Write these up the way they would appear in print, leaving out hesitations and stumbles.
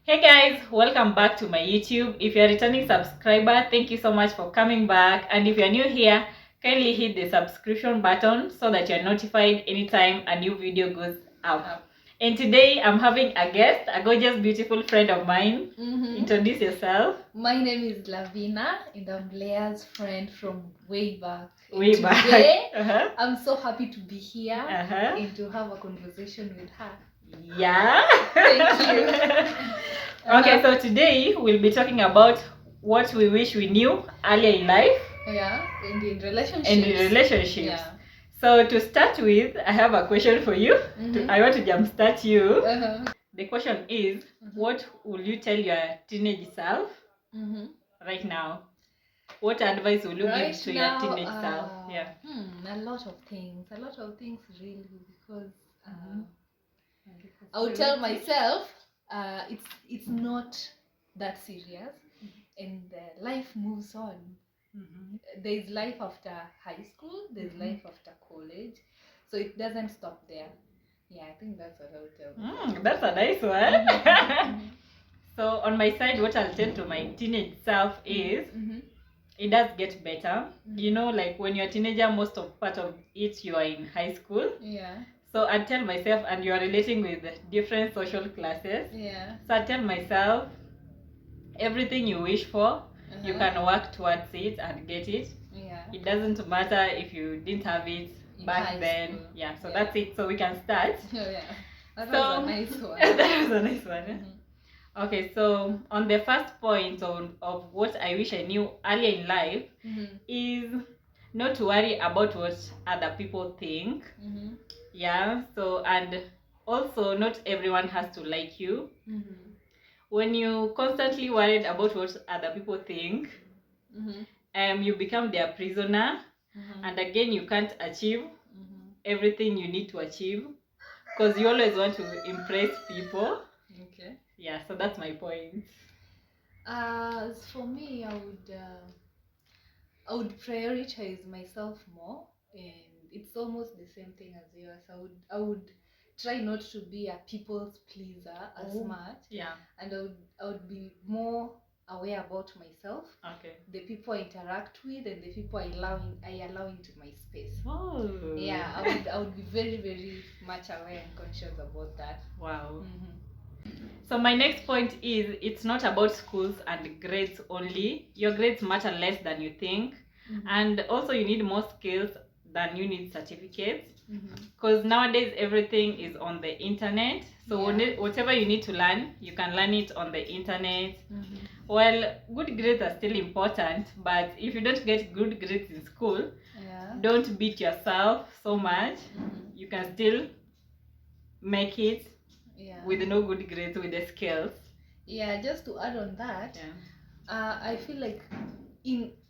Hey guys, welcome back to my YouTube. If you're a returning subscriber, thank you so much for coming back. And if you're new here, kindly hit the subscription button so that you're notified anytime a new video goes up. And today I'm having a guest, a gorgeous, beautiful friend of mine. Introduce yourself. My name is Lavina and I'm Leah's friend from way back. Way back. Today, I'm so happy to be here and to have a conversation with her. Yeah. Thank you. Okay, so today we'll be talking about what we wish we knew earlier in life. Yeah, and in relationships. Yeah. So to start with, I have a question for you. I want to jumpstart you. The question is, what will you tell your teenage self right now? What advice will you give to your teenage self? Yeah. A lot of things really, because I would tell myself it's not that serious, and life moves on. There's life after high school, there's life after college, so it doesn't stop there. Yeah, I think that's what I would tell. That's a nice one. So on my side, what I'll tell to my teenage self is it does get better. You know, like when you're a teenager, most of part of it you are in high school. Yeah. So I tell myself, and you are relating with different social classes. Yeah. So I tell myself, everything you wish for, you can work towards it and get it. Yeah. It doesn't matter if you didn't have it In back high then. school. Yeah. So that's it. So we can start. Yeah. That So- was a nice one. That was a nice one. Okay, so on the first point of what I wish I knew earlier in life is not to worry about what other people think. Yeah, so and also not everyone has to like you. When you constantly worried about what other people think, you become their prisoner, and again you can't achieve everything you need to achieve because you always want to impress people. Okay. Yeah, so that's my point. As for me, I would prioritize myself more, and it's almost the same thing as yours. I would try not to be a people's pleaser as much, Yeah. and I would be more aware about myself, Okay. the people I interact with, and the people I allow into my space. Oh. Yeah, I would be very, very much aware and conscious about that. Wow. So my next point is it's not about schools and grades only. Your grades matter less than you think, and also you need more skills than you need certificates. Because nowadays everything is on the internet. So whatever you need to learn, you can learn it on the internet. Well, good grades are still important, but if you don't get good grades in school, don't beat yourself so much. You can still make it with no good grades, with the skills. Yeah, just to add on that, I feel like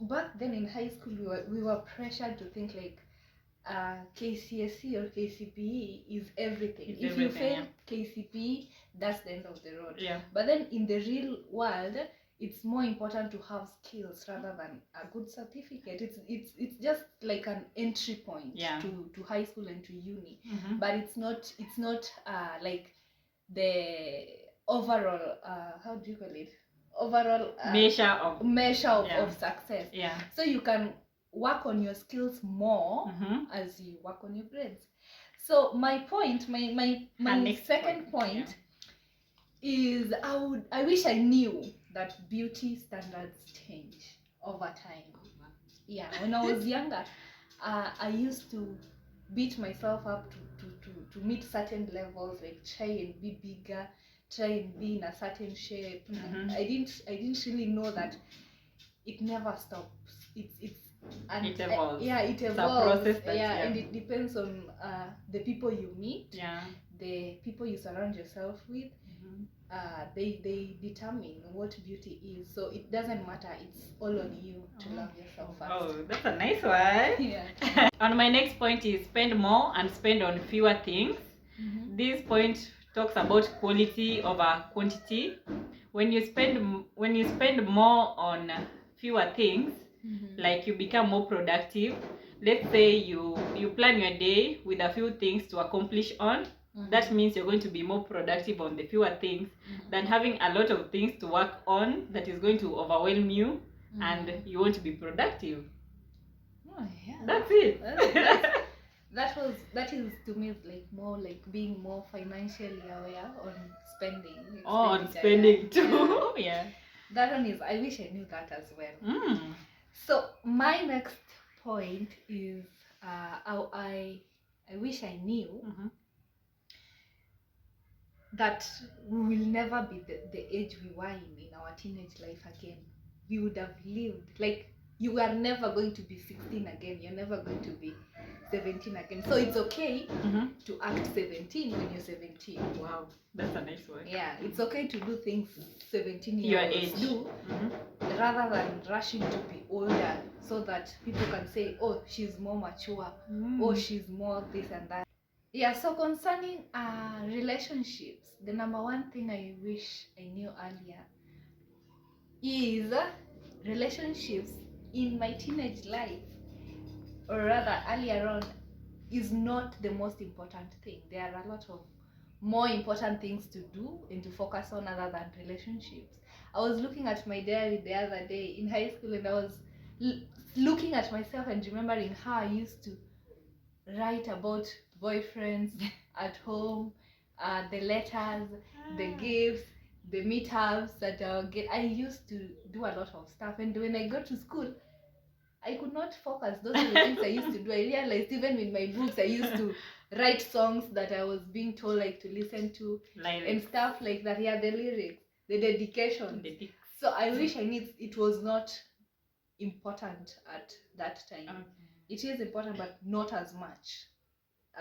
back then in high school we were pressured to think like KCSE or KCPE is everything. If you fail KCPE, that's the end of the road. Yeah. But then in the real world, it's more important to have skills rather than a good certificate. It's just like an entry point to high school and to uni. But it's not like the overall how do you call it? Overall measure of success. Yeah. So you can work on your skills more as you work on your grades. So my point, my second point is I wish I knew that beauty standards change over time. Yeah, when I was younger, I used to beat myself up to meet certain levels, like try and be bigger, try and be in a certain shape. I didn't really know that it never stops. It evolves. It evolves. It's a process that, and it depends on the people you meet, the people you surround yourself with. They determine what beauty is. So it doesn't matter. It's all on you to love yourself first. Oh, that's a nice one. Yeah. On my next point is spend more and spend on fewer things. This point talks about quality over quantity. When you spend more on fewer things, like you become more productive. Let's say you plan your day with a few things to accomplish on. That means you're going to be more productive on the fewer things than having a lot of things to work on that is going to overwhelm you and you want to be productive. Oh, yeah. That's it. That is to me like more like being more financially aware on spending. On spending too. Yeah. That one is, I wish I knew that as well. So my next point is I wish I knew that we will never be the age we were in our teenage life again. We would have lived like, you are never going to be 16 again. You're never going to be 17 again. So it's okay to act 17 when you're 17. Wow, that's a nice word. Yeah, it's okay to do things 17-year-olds do, rather than rushing to be older so that people can say, oh, she's more mature, oh, she's more this and that. Yeah, so concerning relationships, the number one thing I wish I knew earlier is relationships in my teenage life, or rather earlier on, is not the most important thing. There are a lot of more important things to do and to focus on other than relationships. I was looking at my diary the other day in high school, and I was looking at myself and remembering how I used to write about boyfriends at home, the letters, the gifts, the meetups that I used to do a lot of stuff. And when I got to school, I could not focus. Those are the things I used to do. I realized even with my books, I used to write songs that I was being told like to listen to, and stuff like that. Yeah, the lyrics, the dedication. So I wish I knew it was not important at that time. It is important, but not as much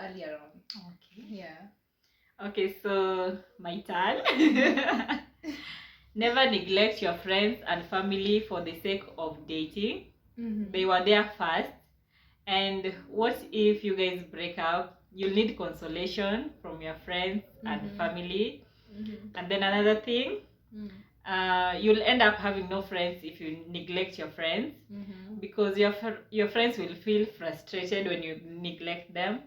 earlier on. Okay. Yeah. Okay, so my turn. Never neglect your friends and family for the sake of dating. They were there first. And what if you guys break up? You'll need consolation from your friends and family. And then another thing, you'll end up having no friends if you neglect your friends, because your friends will feel frustrated when you neglect them.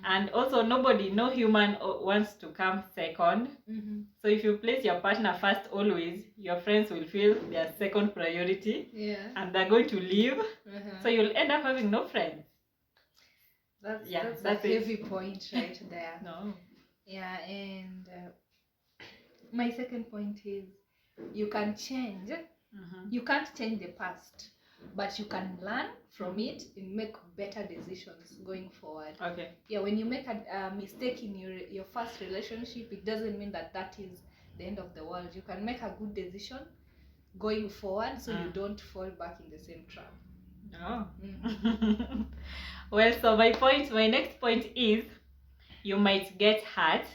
And also no human wants to come second. So if you place your partner first always, your friends will feel their second priority, and they're going to leave. So you'll end up having no friends. That's a heavy point right there. No. Yeah, and my second point is, you can change. You can't change the past, but you can learn from it and make better decisions going forward. Okay. Yeah, when you make a mistake in your first relationship, it doesn't mean that is the end of the world. You can make a good decision going forward, so you don't fall back in the same trap. Oh. Well, so my next point is, you might get hurt.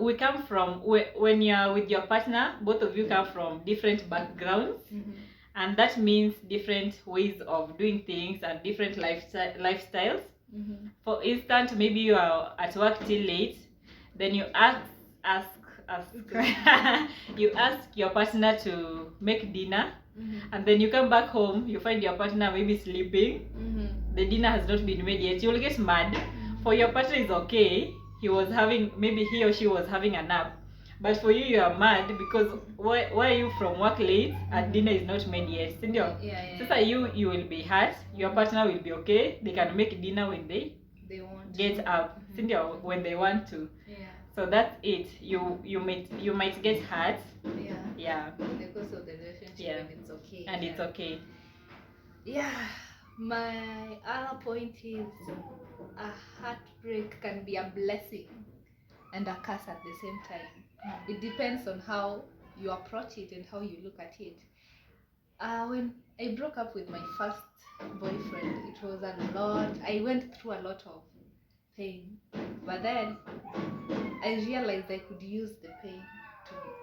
We come from, when you're with your partner, both of you come from different backgrounds, and that means different ways of doing things and different lifestyles. For instance, maybe you are at work till late, then you you ask your partner to make dinner, and then you come back home, you find your partner maybe sleeping, the dinner has not been made yet. You'll get mad. For your partner, it's okay, maybe he or she was having a nap, but for you, you are mad because why are you from work late and dinner is not made yet? So you will be hurt. Your partner will be okay, they can make dinner when they want get up, when they want to. So that's it. You might get hurt. Yeah. In the course of the relationship, and it's okay. And it's okay. Yeah. My other point is, a heartbreak can be a blessing and a curse at the same time. It depends on how you approach it and how you look at it. When I broke up with my first boyfriend, it was a lot. I went through a lot of pain, but then I realized I could use the pain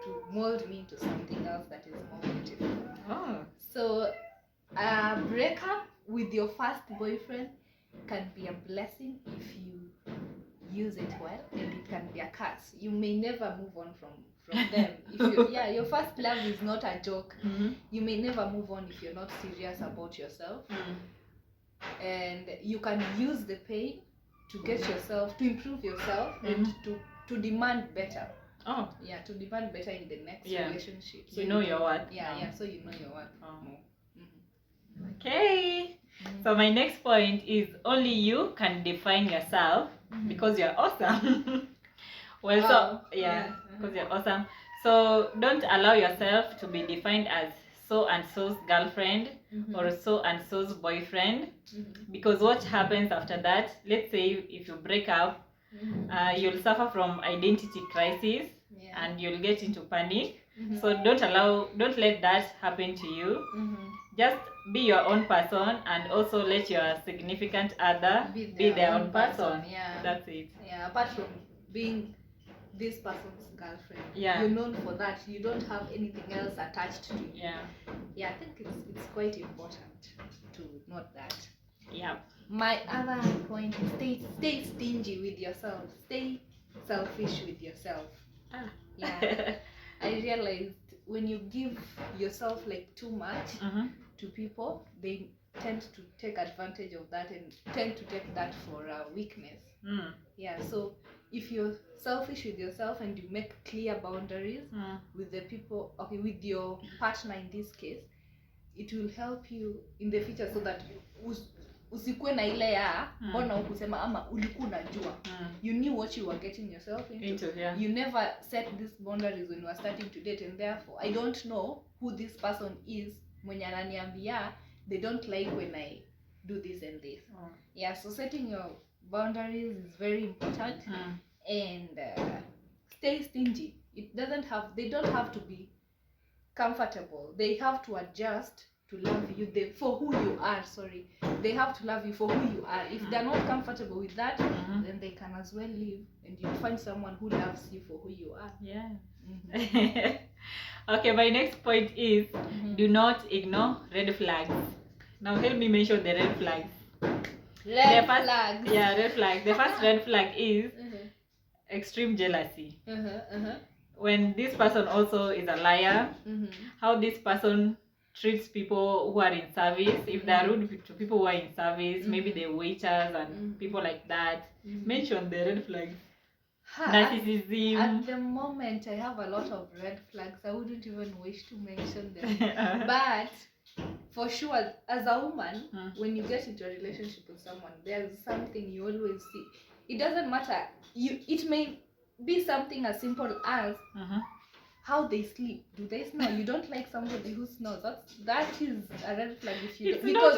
to mold me into something else that is more beautiful. So a breakup with your first boyfriend can be a blessing if you use it well, and it can be a curse. You may never move on from them. If your first love is not a joke, you may never move on if you're not serious about yourself. And you can use the pain get yourself, to improve yourself, and to demand better. Oh. Yeah, to demand better in the next relationship. So you know your worth. Yeah, so you know your worth more. Okay. So my next point is only you can define yourself because you're awesome. Well, because you're awesome. So don't allow yourself to be defined as so and so's girlfriend or so and so's boyfriend, because what happens after that, let's say if you break up, you'll suffer from identity crisis and you'll get into panic. So don't let that happen to you. Just be your own person, and also let your significant other be their own person. That's it. Yeah, apart from being this person's girlfriend, you're known for that. You don't have anything else attached to you. I think it's quite important to note that. My other point is stay stingy with yourself. Stay selfish with yourself. I realized when you give yourself like too much to people, they tend to take advantage of that and tend to take that for a weakness. So if you're selfish with yourself and you make clear boundaries with the people, with your partner in this case, it will help you in the future, so that usikuwe na ile ya mbona ukusema ama ulikuwa unajua. You knew what you were getting yourself into. You never set these boundaries when you were starting to date, and therefore I don't know who this person is mwenye ananiambia they don't like when I do this and this. So setting your boundaries is very important. And stay stingy. They don't have to be comfortable. They have to adjust to love you for who you are. They have to love you for who you are. If they're not comfortable with that, then they can as well leave, and you'll find someone who loves you for who you are. Okay, my next point is do not ignore red flags. Now help me mention the red flags. Red flags. Red flag. The first red flag is extreme jealousy. When this person also is a liar, how this person treats people who are in service. If they are rude to people who are in service, maybe the waiters and people like that, mention the red flags. Narcissism. At the moment, I have a lot of red flags. I wouldn't even wish to mention them. But for sure, as a woman, when you get into a relationship with someone, there's something you always see. It doesn't matter. It may be something as simple as how they sleep. Do they snore? You don't like somebody who snores. That is a red flag if you don't, because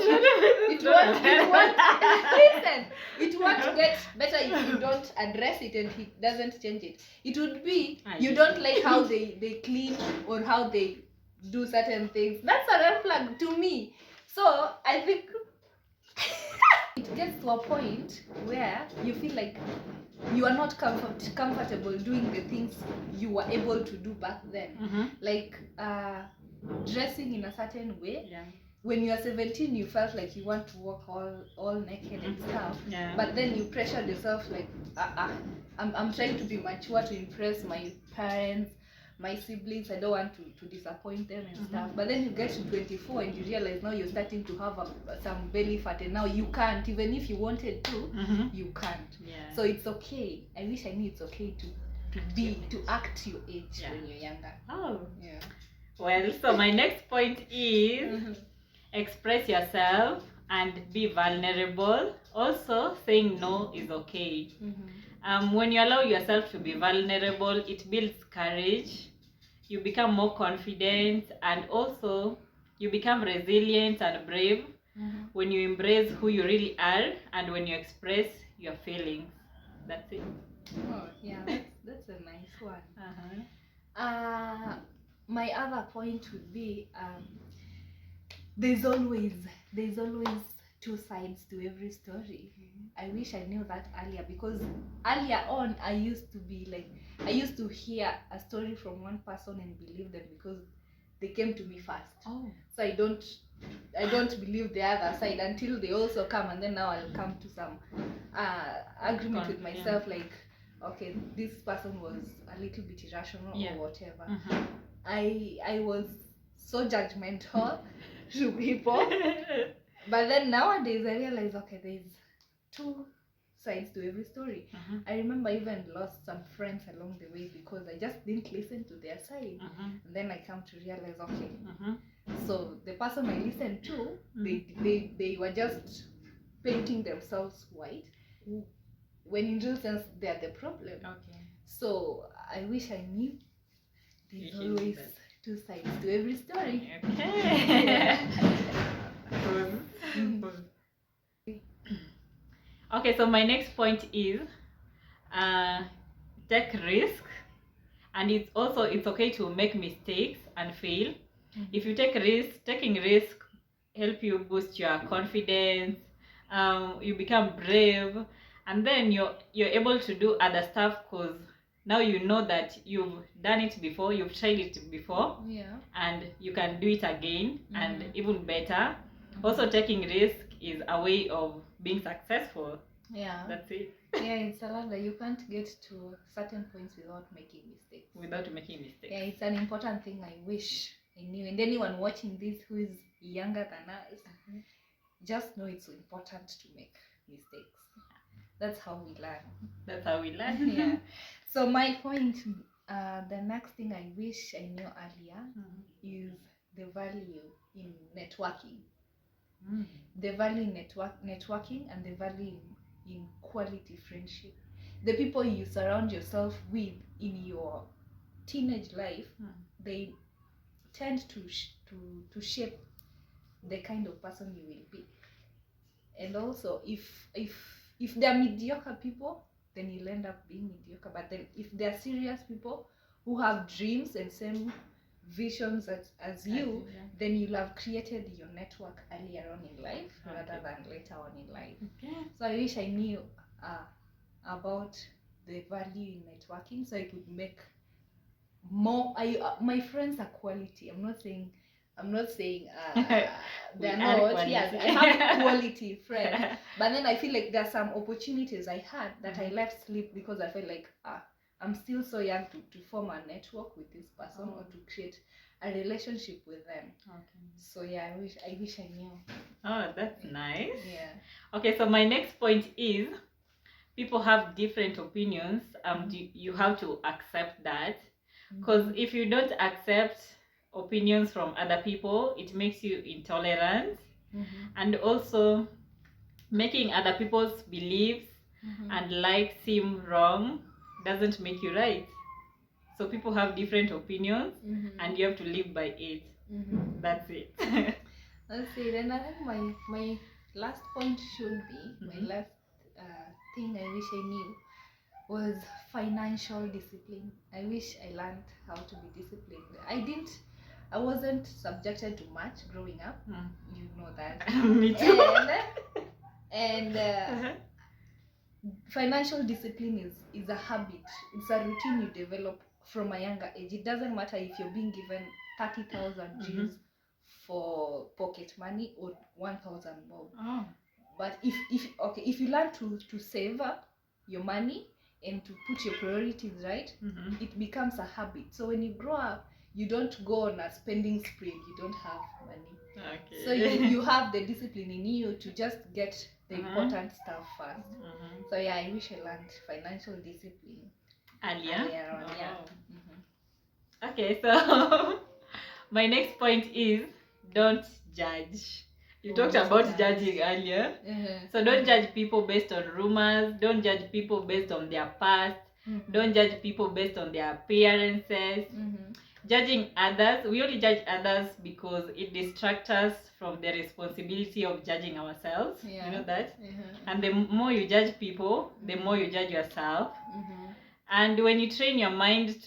it won't get better if you don't address it and he doesn't change it. It would be you don't like how they clean or how they do certain things. That's a red flag to me. So I think it gets to a point where you feel like you are not comfortable doing the things you were able to do back then. Like dressing in a certain way. When you are 17, you felt like you want to walk all naked and stuff. But then you pressured yourself like, I'm trying to be mature to impress my parents, my siblings. I don't want to disappoint them and stuff. But then you get to 24 and you realize now you're starting to have some belly fat, and now you can't, even if you wanted to, you can't. So it's okay. I wish I knew it's okay to act your age when you're younger. Well, so my next point is express yourself and be vulnerable. Also, saying no is okay. When you allow yourself to be vulnerable, it builds courage. You become more confident, and also you become resilient and brave when you embrace who you really are and when you express your feelings. That's it. That's a nice one. My other point would be there's always two sides to every story. I wish I knew that earlier, because earlier on I used to hear a story from one person and believe them because they came to me first. So I don't believe the other side until they also come, and then now I'll come to some agreement with myself, like, okay, this person was a little bit irrational or whatever. I was so judgmental to people. But then nowadays I realize, okay, there's two sides to every story. I remember I even lost some friends along the way because I just didn't listen to their side. And then I come to realize, okay, so the person I listened to, they were just painting themselves white, when in real sense they are the problem. So I wish I knew there's always two sides to every story. Okay, so my next point is take risk, and it's okay to make mistakes and fail. If you take risk, taking risk help you boost your confidence. You become brave, and then you're able to do other stuff because now you know that you've done it before, you've tried it before, and you can do it again and even better. Also, taking risk is a way of being successful. That's it. It's a lot that you can't get to certain points without making mistakes. It's an important thing I wish I knew. And anyone watching this who is younger than us, just know it's important to make mistakes. That's how we learn. So my point, the next thing I wish I knew earlier is the value in networking. The value in networking and the value in quality friendship. The people you surround yourself with in your teenage life, they tend to shape the kind of person you will be. And also, if they're mediocre people, then you'll end up being mediocre. But then if they're serious people who have dreams and same visions as you, then you'll have created your network earlier on in life rather than later on in life. So I wish I knew about the value in networking so I could make more. My friends are quality. I'm not saying they're not. Yes, I have quality friends, but then I feel like there's some opportunities I had that I let slip because I felt like I'm still so young to form a network with this person or to create a relationship with them. So I wish I knew. Oh, that's nice. Okay, so my next point is people have different opinions. You have to accept that, because if you don't accept opinions from other people, it makes you intolerant. And also making other people's beliefs and likes seem wrong doesn't make you right. So people have different opinions and you have to live by it. That's it. That's it. And I think my last point should be my last thing I wish I knew was financial discipline. I wish I learned how to be disciplined. I wasn't subjected to much growing up. You know that. Me too. And financial discipline is a habit. It's a routine you develop from a younger age. It doesn't matter if you're being given 30,000 G's for pocket money or 1,000 bob. But if you learn to save up your money and to put your priorities right, it becomes a habit. So when you grow up, you don't go on a spending spree. You don't have money. So you have the discipline in you to just get the important stuff first. So I wish I learned financial discipline earlier on. Okay, so my next point is don't judge. You talked about judging earlier. So don't judge people based on rumors. Don't judge people based on their past. Don't judge people based on their appearances. Judging others, we only judge others because it distracts us from the responsibility of judging ourselves. You know that? And the more you judge people, the more you judge yourself. And when you train your mind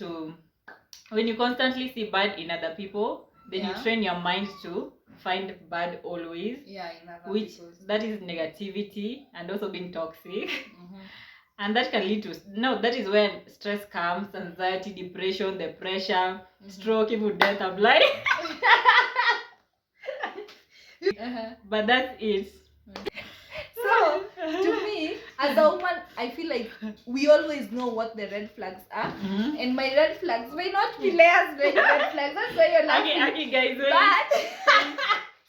when you constantly see bad in other people, then you train your mind to find bad always, which that is negativity and also being toxic. And that can lead to that is where stress comes, anxiety, depression, the pressure, stroke, even death. I'm like but that's it. So to me, as a woman, I feel like we always know what the red flags are, and my red flags may not be Leah's red flags. That's why you're laughing. Okay, guys, but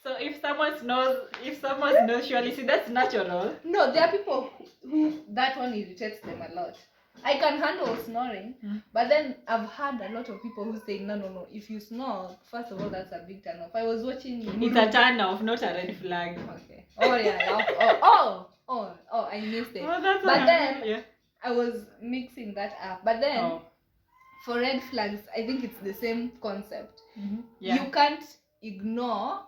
so if someone knows, surely see that's natural. No, there are people who that one irritates them a lot. I can handle snoring, but then I've heard a lot of people who say, no, if you snore, first of all, that's a big turn off. I was watching... It's a turn off, not a red flag. Okay. Oh, yeah. I missed it. Oh, that's but then, I was mixing that up. But then, for red flags, I think it's the same concept. You can't ignore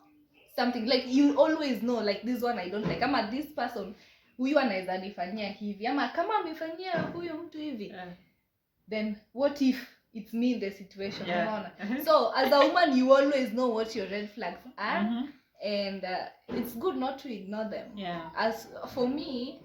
something. Like, you always know, like, this one I don't like. I'm at this person... huyu anaweza nifanyia hivi ama kama amefanyia huyo mtu hivi then what if it's me in the situation, unaona? So as a woman you always know what your red flags are, and it's good not to ignore them. As for me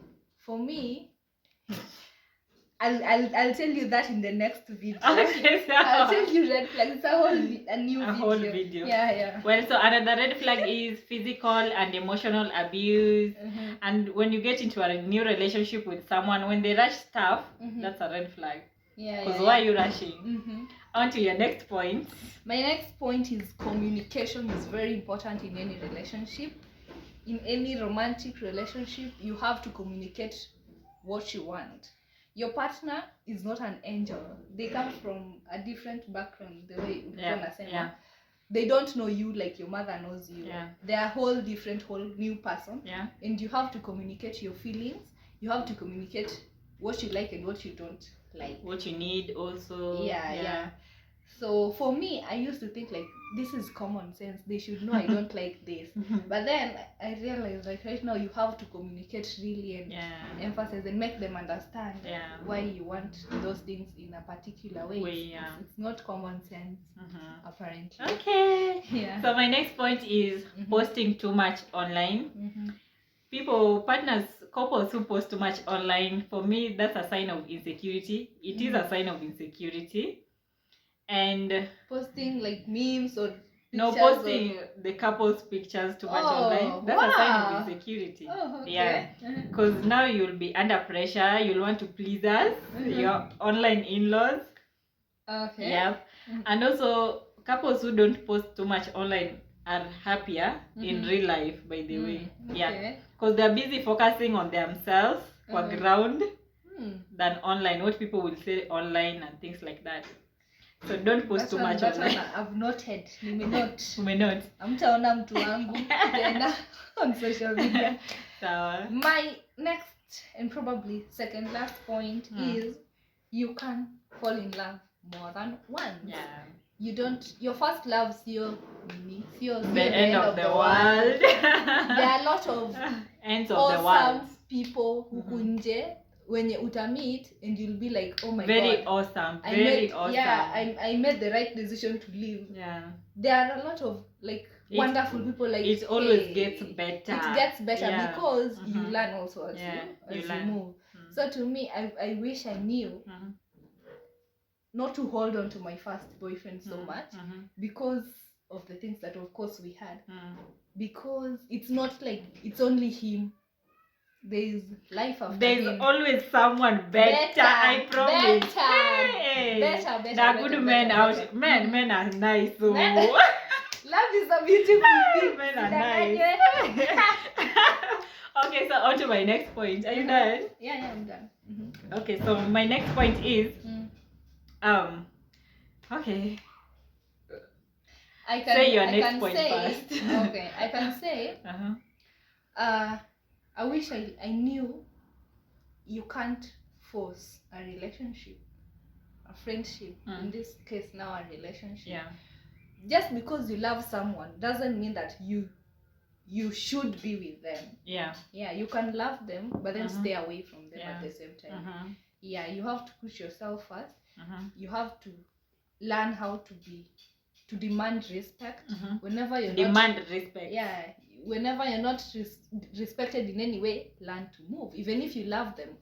I'll tell you that in the next video. Okay, so I'll tell you red flags. It's a whole video. Yeah. Well, so another red flag is physical and emotional abuse. And when you get into a new relationship with someone, when they rush stuff, that's a red flag. Because why are you rushing? On to your next point. My next point is communication is very important in any relationship. In any romantic relationship, you have to communicate what you want. Your partner is not an angel. They come from a different background, the way they don't know you like your mother knows you. They're a whole new person. And you have to communicate your feelings. You have to communicate what you like and what you don't like. What you need also. So for me, I used to think like, this is common sense. They should know I don't like this. But then I realized like right now you have to communicate really and emphasize and make them understand why you want those things in a particular way. It's not common sense, apparently. Okay. So my next point is posting too much online. Couples who post too much online, for me, that's a sign of insecurity. It is a sign of insecurity. And posting like memes or posting the couple's pictures too much online, that's a sign of insecurity. Because now you'll be under pressure, you'll want to please us, your online in-laws. And also couples who don't post too much online are happier in real life, by the way. Because they're busy focusing on themselves for ground than online, what people will say online and things like that. So don't post too much online. I've noted. Not. Amtaona mtu wangu tena on social media. So my next and probably second last point is you can fall in love more than once. Your first love is the end of the world. There are a lot of ends of the world people who nje when you meet and you'll be like, oh my very god, awesome, awesome. I made the right decision to leave. There are a lot of like wonderful people like it always gets better. It gets better because you learn also as you move. So to me, I wish I knew not to hold on to my first boyfriend so much because of the things that of course we had. Because it's not like it's only him. There's life after There's always someone better, I promise. Better. Good men out. Men are nice. So. Love is a beautiful thing. Men are nice. Okay, so on to my next point. Are you done? Yeah, I'm done. Okay, so my next point is okay. Say your next point first. Okay, I can say I wish I knew you can't force a relationship, a friendship, in this case now a relationship. Just because you love someone doesn't mean that you should be with them. You can love them but then stay away from them at the same time. You have to put yourself first. You have to learn how to demand respect whenever you're whenever you're not respected in any way. Learn to move. Even if you love them,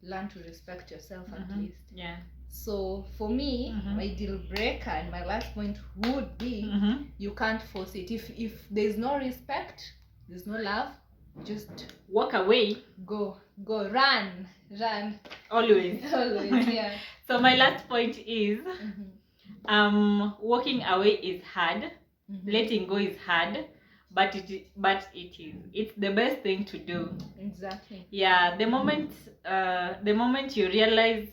learn to respect yourself at least. So for me, my deal breaker and my last point would be you can't force it. If there's no respect, there's no love, just walk away. Go run always. So my last point is walking away is hard. Letting go is hard, but it's the best thing to do. Exactly. Yeah, the moment you realize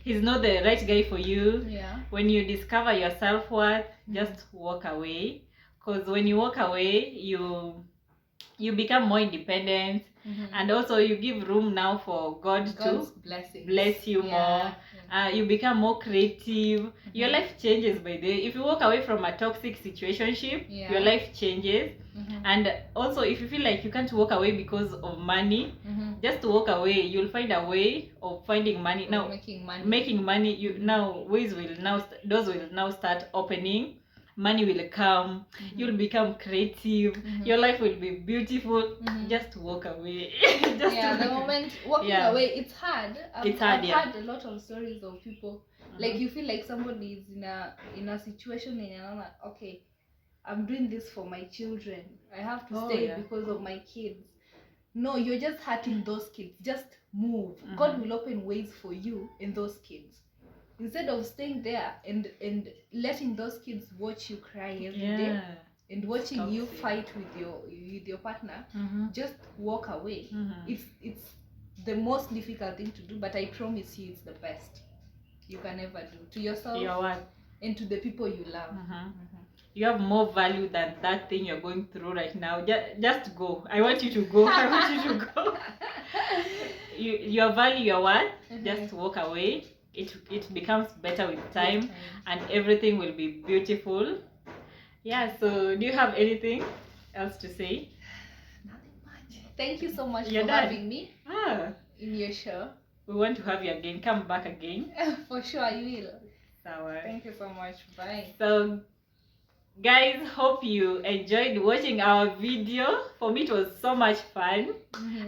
he's not the right guy for you, Yeah. when you discover your self-worth, just walk away. Because when you walk away, you become more independent, and also you give room now for God's to bless you more. You become more creative. Your life changes by the way. If you walk away from a toxic situationship, your life changes. And also, if you feel like you can't walk away because of money, just walk away. You'll find a way of finding money. Now making money, doors will now start opening. Money will come. You'll become creative. Your life will be beautiful. Just walk away. The moment walking away, it's hard. I've had a lot of stories of people like you feel like somebody is in a situation and you're like, okay, I'm doing this for my children, I have to stay because of my kids. No, you're just hurting those kids. Just move. God will open ways for you and those kids. Instead of staying there and letting those kids watch you cry every day and watching you fight with your partner, just walk away. It's the most difficult thing to do, but I promise you it's the best you can ever do to yourself and to the people you love. You have more value than that thing you're going through right now. Just go. I want you to go. I want you to go. Your value, your worth, just walk away. It becomes better with time, and everything will be beautiful. Yeah, so do you have anything else to say? Nothing much. Thank you so much for having me in your show. We want to have you again. Come back again. For sure, I will. Sour. Thank you so much. Bye. So guys, hope you enjoyed watching our video. For me, it was so much fun.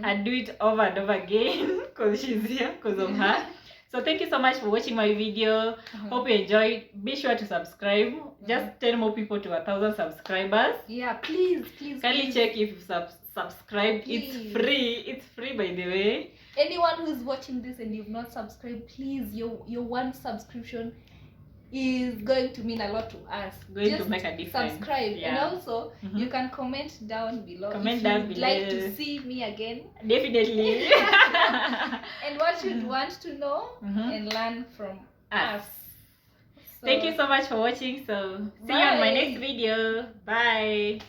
I'd do it over and over again because she's here, because of her. So thank you so much for watching my video. Hope you enjoyed. Be sure to subscribe. Just 10 more people to 1,000 subscribers. Yeah, please. Kindly check if you've subscribed. Please. It's free. It's free, by the way. Anyone who's watching this and you've not subscribed, please, your one subscription is going to mean a lot to us. Just to make a difference. Subscribe. And also you can comment down below if you'd like to see me again. Definitely. And what you'd want to know and learn from us. So, thank you so much for watching. So see you on my next video. Bye.